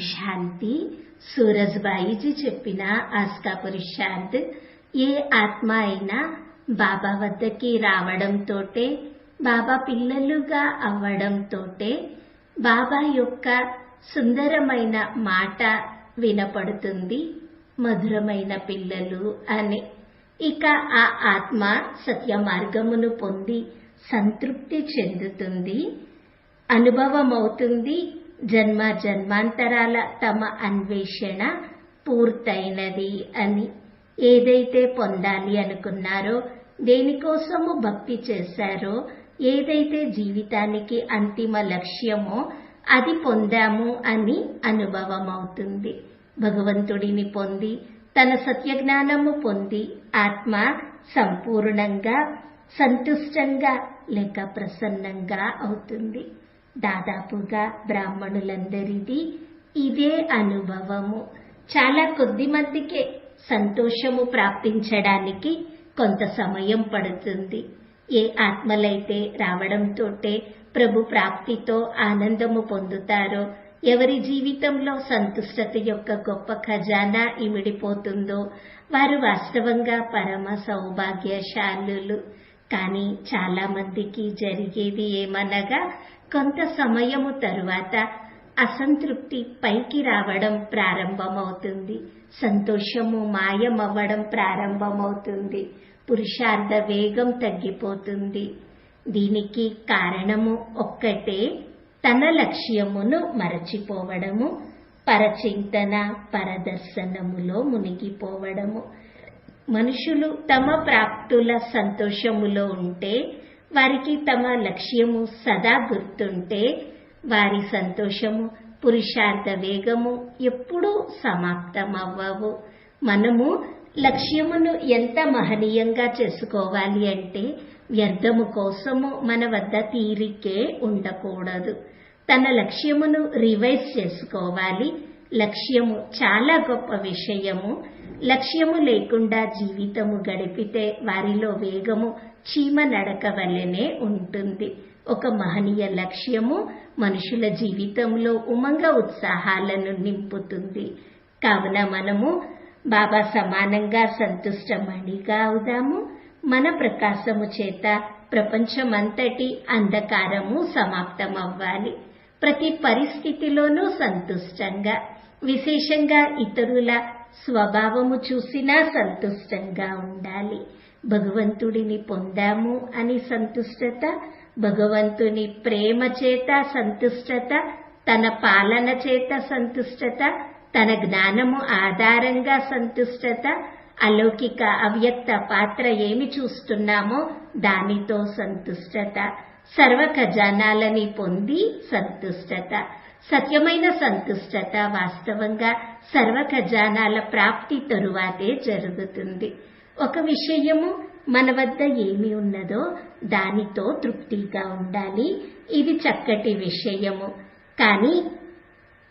శాంతి. సూరజ్బాయిజీ చెప్పిన ఆస్కా పురుషార్థ్. ఏ ఆత్మ అయినా బాబా వద్దకి రావడంతోటే, బాబా పిల్లలుగా అవ్వడంతోటే బాబా యొక్క సుందరమైన మాట వినపడుతుంది, మధురమైన పిల్లలు అని. ఇక ఆ ఆత్మ సత్య మార్గమును పొంది సంతృప్తి చెందుతుంది, అనుభవమవుతుంది. జన్మ జన్మాంతరాల తమ అన్వేషణ పూర్తయినది అని. ఏదైతే పొందాలి అనుకున్నారో, దేనికోసము భక్తి చేశారో, ఏదైతే జీవితానికి అంతిమ లక్ష్యమో అది పొందాము అని అనుభవమవుతుంది. భగవంతుడిని పొంది తన సత్యజ్ఞానము పొంది ఆత్మ సంపూర్ణంగా సంతుష్టంగా లేక ప్రసన్నంగా అవుతుంది. దాదాపుగా బ్రాహ్మణులందరిది ఇదే అనుభవము. చాలా కొద్ది మందికే సంతోషము ప్రాప్తించడానికి కొంత సమయం పడుతుంది. ఏ ఆత్మలైతే రావడంతోటే ప్రభు ప్రాప్తితో ఆనందము పొందుతారో, ఎవరి జీవితంలో సంతుష్టత యొక్క గొప్ప ఖజానా ఇమిడిపోతుందో వారు వాస్తవంగా పరమ సౌభాగ్యశాలులు. కానీ చాలా మందికి జరిగేది ఏమనగా, కొంత సమయము తరువాత అసంతృప్తి పైకి రావడం ప్రారంభమవుతుంది, సంతోషము మాయమవ్వడం ప్రారంభమవుతుంది, పురుషార్థ వేగం తగ్గిపోతుంది. దీనికి కారణము ఒక్కటే, తన లక్ష్యమును మరచిపోవడము, పరచింతన పరదర్శనములో మునిగిపోవడము. మనుషులు తమ ప్రాప్తుల సంతోషములో ఉంటే, వారికి తమ లక్ష్యము సదా గుర్తుంటే, వారి సంతోషము పురుషార్థ వేగము ఎప్పుడూ సమాప్తమవ్వవు. మనము లక్ష్యమును ఎంత మహనీయంగా చేసుకోవాలి అంటే, వ్యర్థము కోసము మన వద్ద తీరికే ఉండకూడదు. తన లక్ష్యమును రివైజ్ చేసుకోవాలి. లక్ష్యము చాలా గొప్ప విషయము. లక్ష్యము లేకుండా జీవితము గడిపితే వారిలో వేగము చీమ నడక వల్లనే ఉంటుంది. ఒక మహనీయ లక్ష్యము మనుషుల జీవితంలో ఉమంగ ఉత్సాహాలను నింపుతుంది. కావున మనము బాబా సమానంగా సంతుష్టమణిగా అవుదాము. మన ప్రకాశము చేత ప్రపంచమంతటి అంధకారము సమాప్తమవ్వాలి. ప్రతి పరిస్థితిలోనూ సంతుష్టంగా, విశేషంగా ఇతరుల స్వభావము చూసినా సంతుష్టంగా ఉండాలి. భగవంతుడిని పొందాము అని సంతుష్టత, భగవంతుని ప్రేమ చేత సంతుష్టత, తన పాలన చేత సంతుష్టత, తన జ్ఞానము ఆధారంగా సంతుష్టత, అలౌకిక అవ్యక్త పాత్ర ఏమి చూస్తున్నామో దానితో సంతుష్టత, సర్వ ఖజానాలని పొంది సంతుష్టత. సత్యమైన సంతుష్టత వాస్తవంగా సర్వ ఖజానాల ప్రాప్తి తరువాతే జరుగుతుంది. ఒక విషయము మన వద్ద ఏమి ఉన్నదో దానితో తృప్తిగా ఉండాలి. ఇది చక్కటి విషయము. కానీ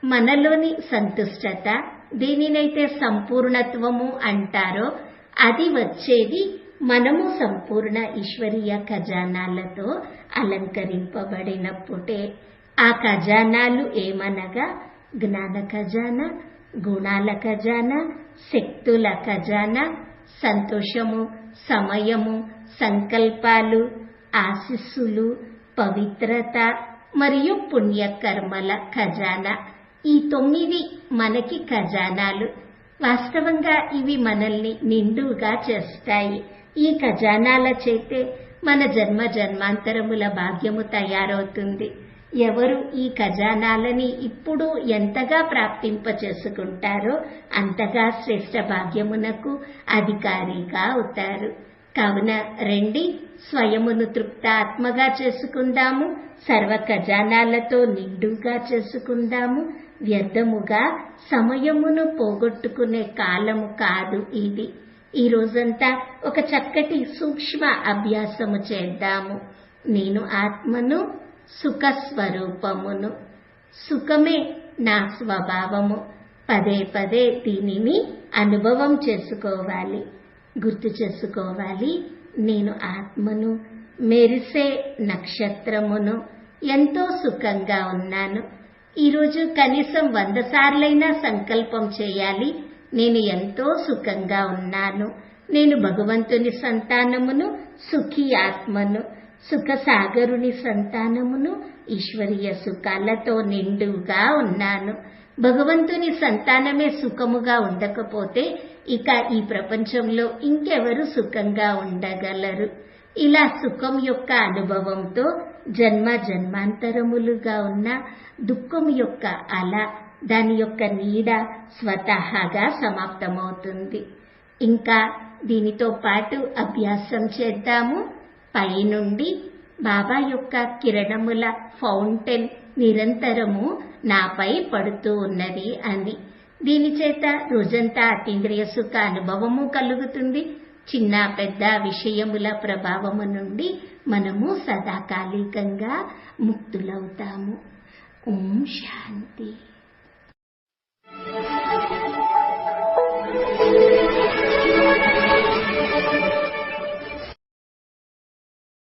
మనలోని సంతుష్టత, దేనినైతే సంపూర్ణత్వము అంటారో, అది వచ్చేది మనము సంపూర్ణ ఈశ్వరీయ ఖజానాలతో అలంకరింపబడినప్పుడే. ఆ ఖజానాలు ఏమనగా జ్ఞాన ఖజానా, గుణాల ఖజానా, శక్తుల ఖజానా, సంతోషము, సమయము, సంకల్పాలు, ఆశీస్సులు, పవిత్రత మరియు పుణ్యకర్మల ఖజానా. ఈ 9 మనకి ఖజానాలు. వాస్తవంగా ఇవి మనల్ని నిండుగా చేస్తాయి. ఈ ఖజానాల చేతే మన జన్మ జన్మాంతరముల భాగ్యము తయారవుతుంది. ఎవరు ఈ ఖజానాలని ఇప్పుడు ఎంతగా ప్రాప్తింప చేసుకుంటారో అంతగా శ్రేష్ఠ భాగ్యమునకు అధికారిగా అవుతారు. కావున రండి, స్వయమును తృప్త ఆత్మగా చేసుకుందాము, సర్వ ఖజానాలతో నిండుగా చేసుకుందాము. వ్యర్థముగా సమయమును పోగొట్టుకునే కాలము కాదు ఇది. ఈ రోజంతా ఒక చక్కటి సూక్ష్మ అభ్యాసము చేద్దాము. నేను ఆత్మను, సుఖ స్వరూపమును, సుఖమే నా స్వభావము. పదే పదే దీనిని అనుభవం చేసుకోవాలి, గుర్తు చేసుకోవాలి. నేను ఆత్మను, మెరిసే నక్షత్రమును, ఎంతో సుఖంగా ఉన్నాను. ఈరోజు కనీసం 100 సార్లైనా సంకల్పం చేయాలి. నేను ఎంతో సుఖంగా ఉన్నాను, నేను భగవంతుని సంతానమును, సుఖీ ఆత్మను, సుఖసాగరుని సంతానమును, ఈశ్వరీయ సుఖాలతో నిండుగా ఉన్నాను. భగవంతుని సంతానమే సుఖముగా ఉండకపోతే ఇక ఈ ప్రపంచంలో ఇంకెవరు సుఖంగా ఉండగలరు? ఇలా సుఖం యొక్క అనుభవంతో జన్మ జన్మాంతరములుగా ఉన్న దుఃఖం యొక్క అల, దాని యొక్క నీడ స్వతహాగా సమాప్తమవుతుంది. ఇంకా దీనితో పాటు అభ్యాసం చేద్దాము. పైనుండి బాబా యొక్క కిరణముల ఫౌంటైన్ నిరంతరము నాపై పడుతూ ఉన్నది అని. దీని చేత రోజంతా అతీంద్రియ సుఖ అనుభవము కలుగుతుంది. చిన్న పెద్ద విషయముల ప్రభావము నుండి మనము సదాకాలికంగా ముక్తులవుతాము. ఓం శాంతి.